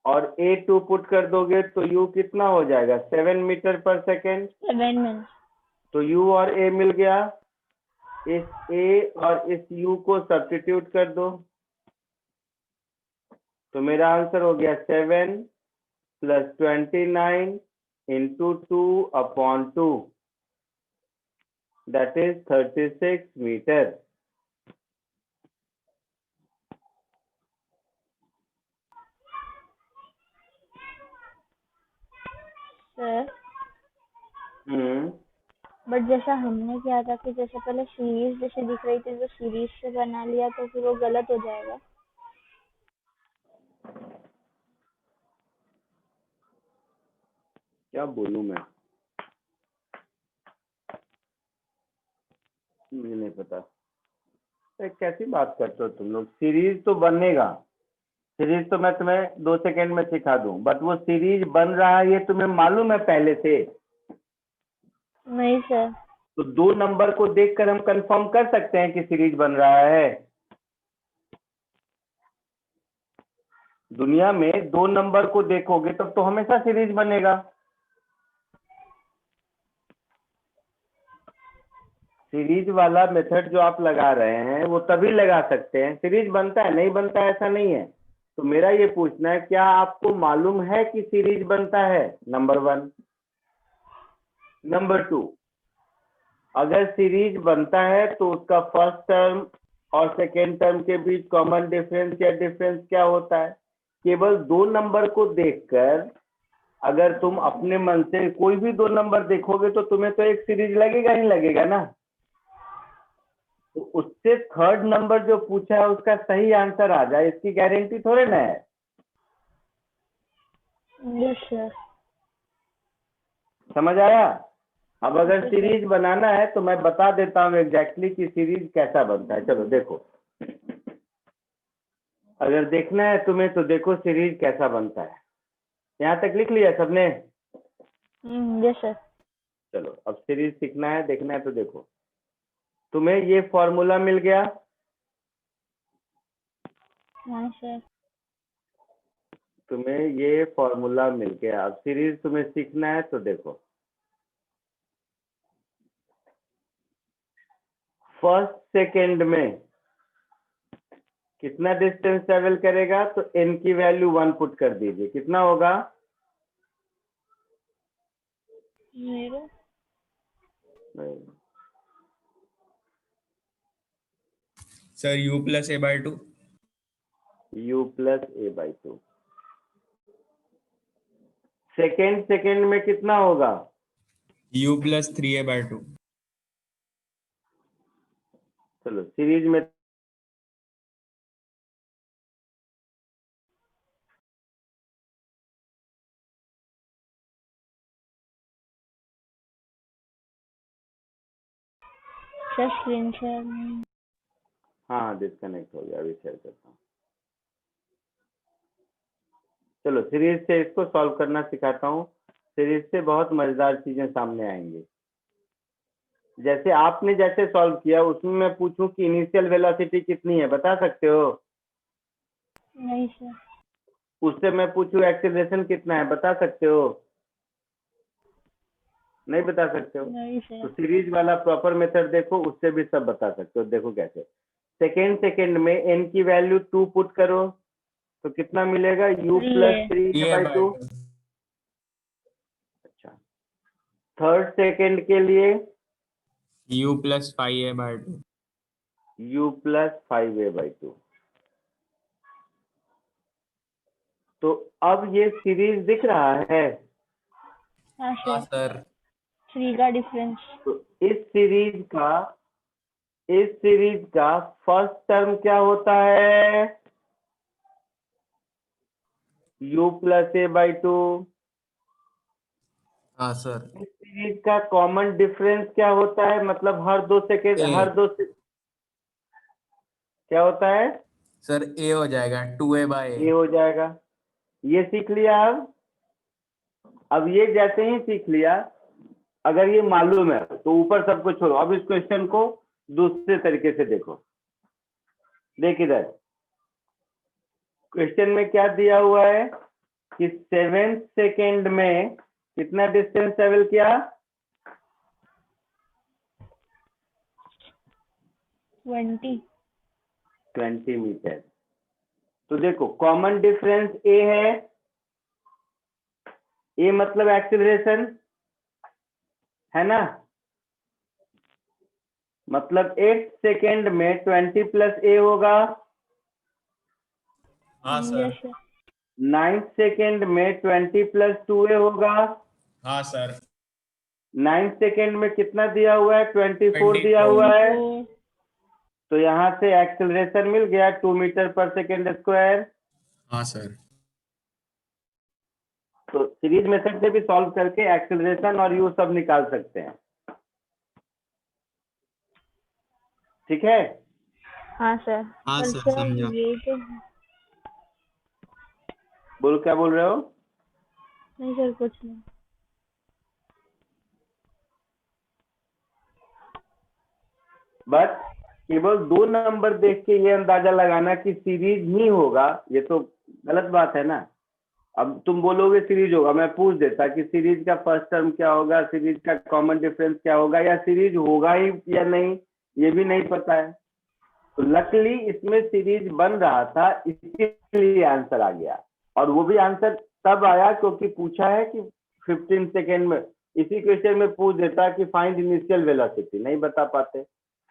और a2 पुट कर दोगे तो u कितना हो जाएगा? 7 मीटर पर सेकेंड। 7 मिनट। तो u और a मिल गया। इस a और इस u को सब्स्टिट्यूट कर दो, तो मेरा आंसर हो गया 7 plus 29 into 2/2, that is 36 meter. Sir hmm. But जैसा हमने किया था कि जैसे पहले सीरीज जैसे दिख रही थी तो सीरीज से बना लिया तो फिर वो गलत हो जाएगा। क्या बोलूं मैं, मुझे नहीं पता। कैसी बात करते हो तुम लोग? सीरीज तो बनेगा, सीरीज तो मैं तुम्हें 2 सेकेंड में सिखा दूं, बट वो सीरीज बन रहा है ये तुम्हें मालूम है पहले से? नहीं सर। तो 2 नंबर को देखकर हम कंफर्म कर सकते हैं कि सीरीज बन रहा है। दुनिया में 2 नंबर को देखोगे तब तो हमेशा सीरीज बनेगा। सीरीज वाला मेथड जो आप लगा रहे हैं वो तभी लगा सकते हैं, सीरीज बनता है नहीं बनता है ऐसा नहीं है। तो मेरा ये पूछना है, क्या आपको मालूम है कि सीरीज बनता है? नंबर 1। नंबर 2, अगर सीरीज बनता है तो उसका फर्स्ट टर्म और सेकेंड टर्म के बीच कॉमन डिफरेंस या डिफरेंस क्या होता है? केवल 2 नंबर को देखकर अगर तुम अपने मन से कोई भी 2 नंबर देखोगे तो तुम्हें तो एक सीरीज लगेगा ही लगेगा ना। तो उससे थर्ड नंबर जो पूछा है उसका सही आंसर आ जाए इसकी गारंटी थोड़े ना है। Yes sir. समझ आया? अब अगर सीरीज बनाना है तो मैं बता देता हूँ एग्जैक्टली कि सीरीज कैसा बनता है। चलो देखो, अगर देखना है तुम्हें तो देखो सीरीज कैसा बनता है। यहाँ तक लिख लिया सबने? Yes sir. चलो अब सीरीज सीखना है, देखना है तो देखो, तुम्हें ये फॉर्मूला मिल गया। हाँ सर। तुम्हें ये फॉर्मूला मिल गया। अब सीरीज तुम्हें सीखना है तो देखो, फर्स्ट सेकेंड में कितना डिस्टेंस ट्रेवल करेगा? तो n की वैल्यू 1 पुट कर दीजिए, कितना होगा? 0। Sir u plus a/2। u plus a/2। Second में कितना होगा? u plus 3a/2। चलो सीरीज में सर स्क्रीन शेयर नहीं। हाँ डिस्कनेक्ट हो गया, अभी शेयर करता हूँ। चलो सीरीज से इसको सॉल्व करना सिखाता हूँ। सीरीज से बहुत मजेदार चीजें सामने आएंगी। जैसे आपने जैसे सॉल्व किया उसमें मैं पूछूं कि इनिशियल वेलोसिटी कितनी है, बता सकते हो? नहीं सर। उससे मैं पूछूं एक्सीलरेशन कितना है, बता सकते हो? नहीं बता सकते हो। नहीं तो सर। सीरीज वाला प्रॉपर मेथड देखो, उससे भी सब बता सकते हो। देखो कैसे, सेकेंड में n की वैल्यू 2 पुट करो तो कितना मिलेगा, u Three प्लस है। 3/2। अच्छा, थर्ड सेकेंड के लिए u plus 5a/2। u plus 5a/2। तो अब ये सीरीज दिख रहा है। हाँ हाँ सर। सर। 3 का डिफरेंस। तो इस सीरीज का फर्स्ट टर्म क्या होता है, u प्लस a/2। हाँ सर। इस सीरीज का कॉमन डिफरेंस क्या होता है, मतलब हर 2 सेकेंड, क्या होता है, सर a हो जाएगा 2a/a। ये हो जाएगा। ये सीख लिया। अब ये जैसे ही सीख लिया, अगर ये मालूम है तो ऊपर सब कुछ छोड़ो। अब इस क्वेश्चन को दूसरे तरीके से देखो। देख इधर, क्वेश्चन में क्या दिया हुआ है कि 7 सेकेंड में कितना डिस्टेंस ट्रेवल किया, 20 मीटर। तो देखो कॉमन डिफरेंस ए है, ए मतलब एक्सीलरेशन है ना, मतलब 8 सेकेंड में 20 प्लस ए होगा। हाँ यस सर। सर। 9 सेकेंड में 20 प्लस 2a होगा। हाँ सर। 9 सेकेंड में कितना दिया हुआ है, 24 दिया 24। हुआ है। 24। तो यहाँ से एक्सेलरेशन मिल गया 2 मीटर पर सेकेंड स्क्वायर। हाँ सर। तो सीरीज मेथड से भी सॉल्व करके एक्सेलरेशन और यू सब निकाल सकते हैं। ठीक है, हाँ सर। हाँ पर सर, सर समझा। ये तो बोल क्या बोल रहे हो? नहीं सर, कुछ नहीं। बस केवल 2 नंबर देख के ये अंदाजा लगाना कि सीरीज ही होगा, ये तो गलत बात है ना। अब तुम बोलोगे सीरीज होगा, मैं पूछ देता कि सीरीज का फर्स्ट टर्म क्या होगा, सीरीज का कॉमन डिफरेंस क्या होगा, या सीरीज होगा ही या नहीं ये भी नहीं पता है। तो लकली इसमें सीरीज बन रहा था, इसीलिए आंसर आ गया। और वो भी आंसर तब आया क्योंकि पूछा है कि 15 सेकेंड में। इसी क्वेश्चन में पूछ देता कि फाइंड इनिशियल वेलोसिटी, नहीं बता पाते।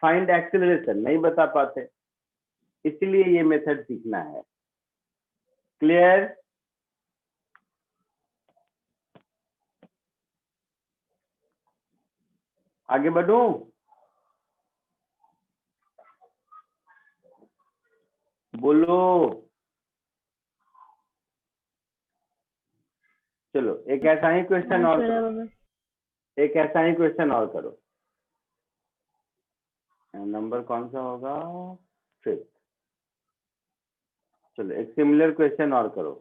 फाइंड एक्सेलरेशन, नहीं बता पाते। इसलिए ये मेथड सीखना है। क्लियर? आगे बढ़ूं? बोलो। चलो एक ऐसा ही क्वेश्चन हाँ और सर। करो, अब एक ऐसा ही क्वेश्चन और करो। नंबर कौन सा होगा, 5th। चलो एक सिमिलर क्वेश्चन और करो।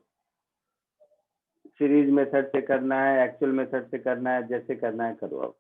सीरीज मेथड से करना है, एक्चुअल मेथड से करना है, जैसे करना है करो। अब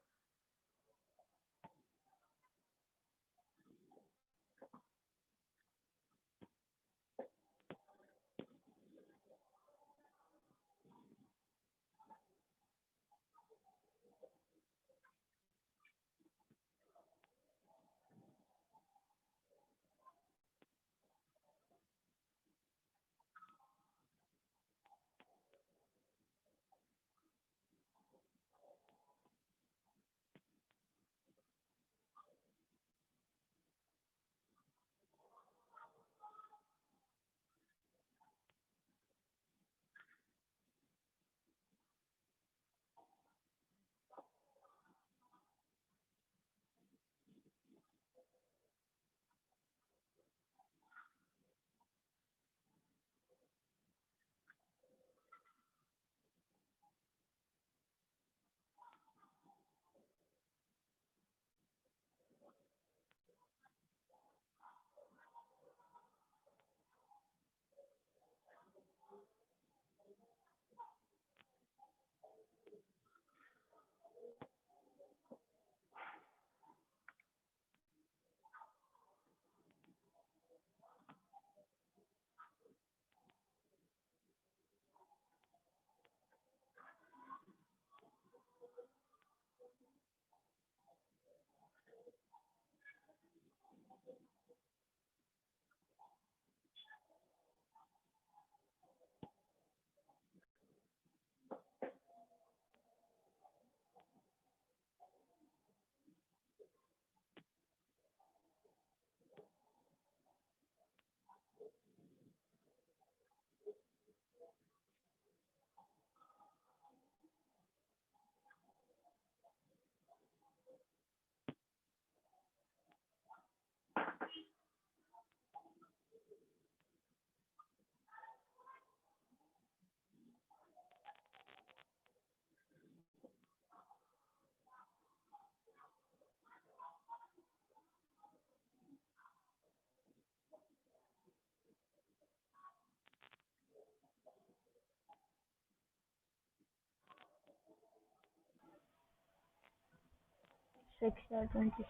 6 or 26.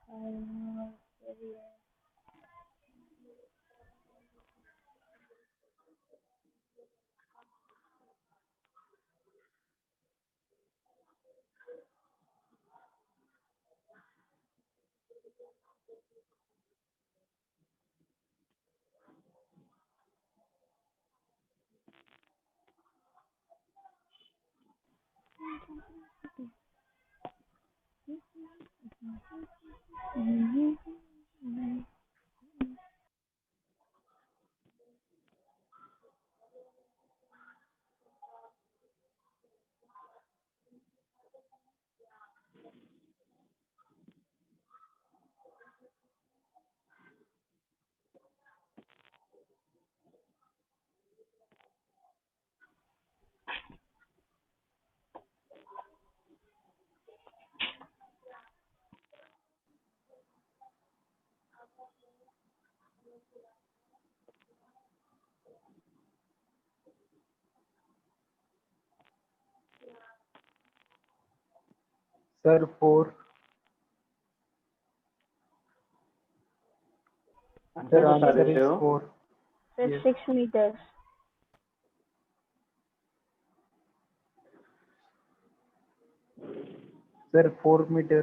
I don't know. Sir, 4. Sir, बता answer रहे is हो 4. Sir, Yes. 6 meters. Sir, 4 meter.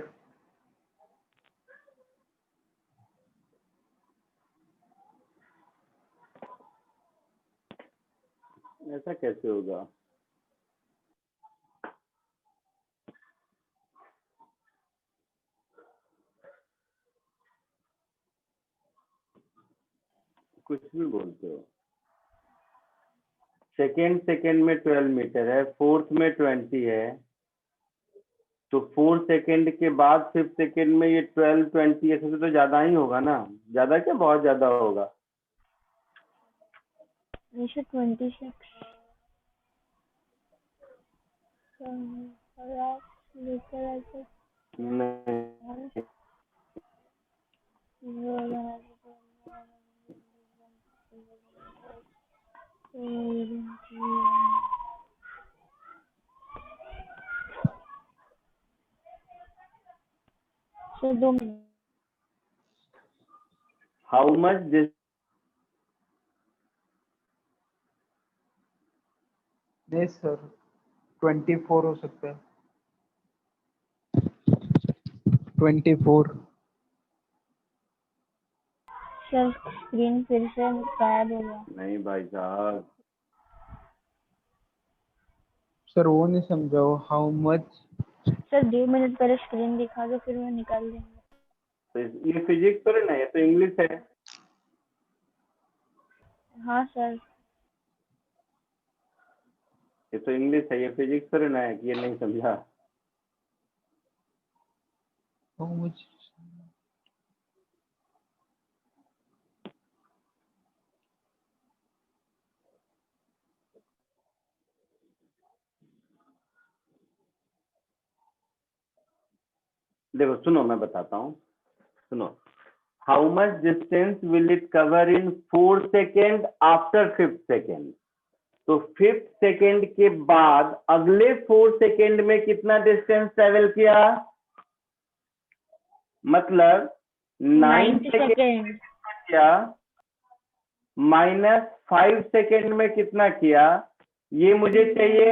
ऐसा कैसे होगा? कुछ भी बोलते हो। सेकंड में 12 मीटर है, फोर्थ में 20 है, तो 4 सेकंड के बाद 5 सेकंड में ये 12 20 ऐसे तो ज्यादा ही होगा ना? ज्यादा क्या बहुत ज्यादा होगा? Nisha 26. नहीं, So 2 minutes. how much this नहीं सर, 24 हो सकता है। 24। सर स्क्रीन फिर से गायब हो गया। नहीं भाई साहब, सर वो नहीं समझाओ, हाउ मच। सर 2 मिनट पहले स्क्रीन दिखा दो, फिर वो निकाल देंगे। तो ये फिजिक्स पर है ना, ये तो इंग्लिश है। हाँ सर। ये तो इंग्लिश है, ये फिजिक्स पर है ना, कि ये नहीं समझा? How much. देखो सुनो, मैं बताता हूँ, सुनो। How much distance will it cover in 4 second after 5th second? तो 5th सेकेंड के बाद अगले 4 सेकेंड में कितना डिस्टेंस ट्रेवल किया? मतलब 9 सेकेंड किया, -5 सेकेंड में कितना किया, ये मुझे चाहिए।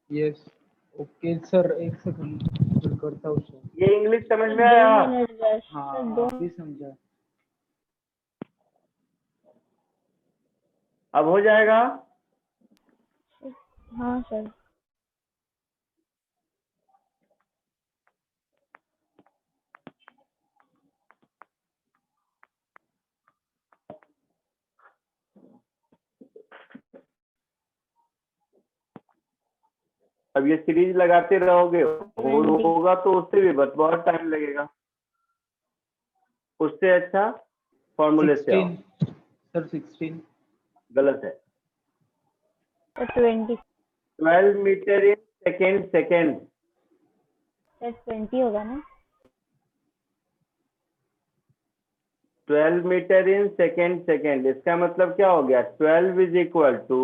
यस। ओके सर, एक सेकंड करता हूँ सर। ये इंग्लिश समझ में 2 आया? मिनट बस हाँ सर, 2 अभी समझा। अब हो जाएगा। हाँ सर। अब ये सीरीज लगाते रहोगे, 20 होगा तो उससे भी बहुत टाइम लगेगा। उससे अच्छा फॉर्मूले से आओ। 16 सर, 16 गलत है। Sir 20 12 meter in second second. Sir 20 होगा ना? 12 मीटर इन सेकेंड सेकेंड, इसका मतलब क्या हो गया? 12 is equal to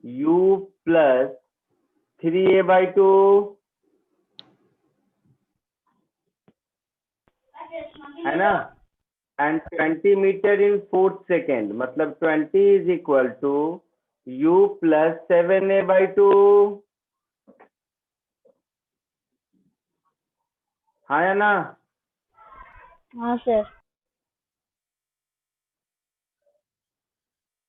u plus 3a/2 है ना, and 20 meter in fourth second, मतलब 20 is equal to u plus 7a/2। हाँ या ना? हाँ सर।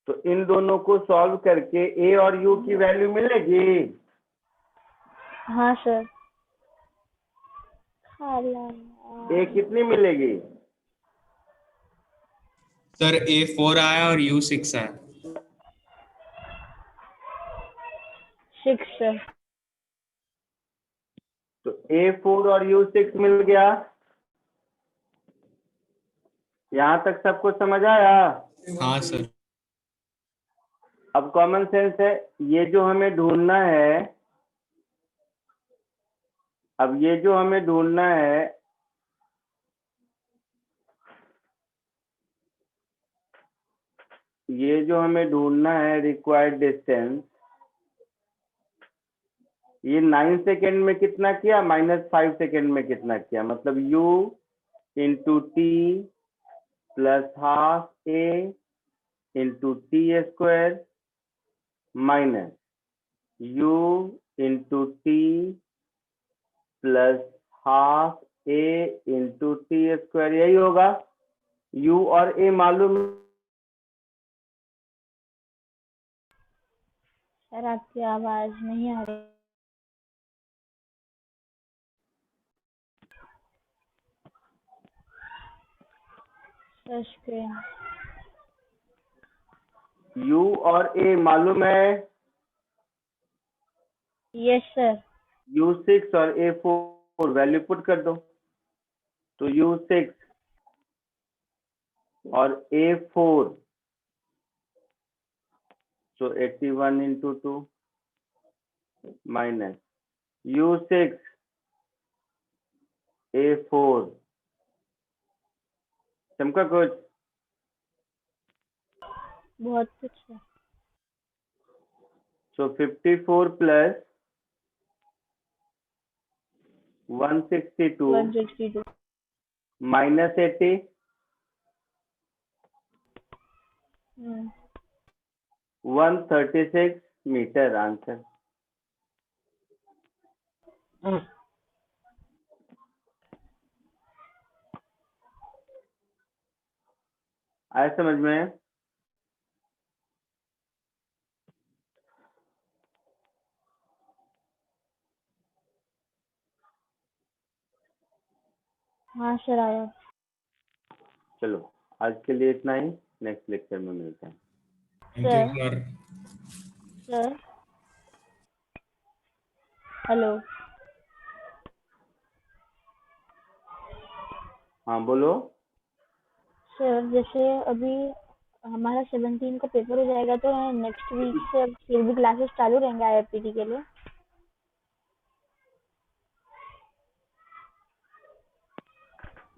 तो इन दोनों को सॉल्व करके a और u की वैल्यू मिलेगी। हाँ सर। a कितनी मिलेगी? सर A4 आया और U6 आया। 6 सर। तो A4 और U6 मिल गया। यहां तक सबको समझ आया? हाँ सर। अब कॉमन सेंस है, ये जो हमें ढूंढना है, अब ये जो हमें ढूंढना है, ये जो हमें ढूंढना है रिक्वायर्ड डिस्टेंस, ये 9 सेकेंड में कितना किया, -5 सेकेंड में कितना किया, मतलब u into t plus half a into t square minus u into t plus half a into t square, यही होगा। u और a मालूम। सर आपकी आवाज नहीं आ रही। Sir screen. u और a मालूम है। Yes sir. u6 और a4 वैल्यू पुट कर दो, तो u6 और a4, so 81 into 2 minus u6 a4, चमका कुछ? बहुत कुछ है। so 54 plus 162 162 minus 80, 136 metre answer. आया समझ में? हाँ सर आया। चलो आज के लिए इतना ही, नेक्स्ट लेक्चर में मिलते हैं। Thank you sir. Sir hello. हाँ बोलो। सर जैसे अभी हमारा 17 को पेपर हो जाएगा, तो नेक्स्ट वीक से फिर भी क्लासेस चालू रहेंगे IFPT के लिए?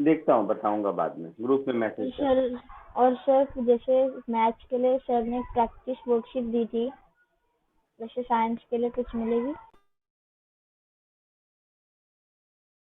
देखता हूँ, बताऊंगा बाद में, ग्रुप में मैसेज कर। सर और सर जैसे मैथ्स के लिए सर ने प्रैक्टिस वर्कशीट दी थी, वैसे साइंस के लिए कुछ मिलेगी?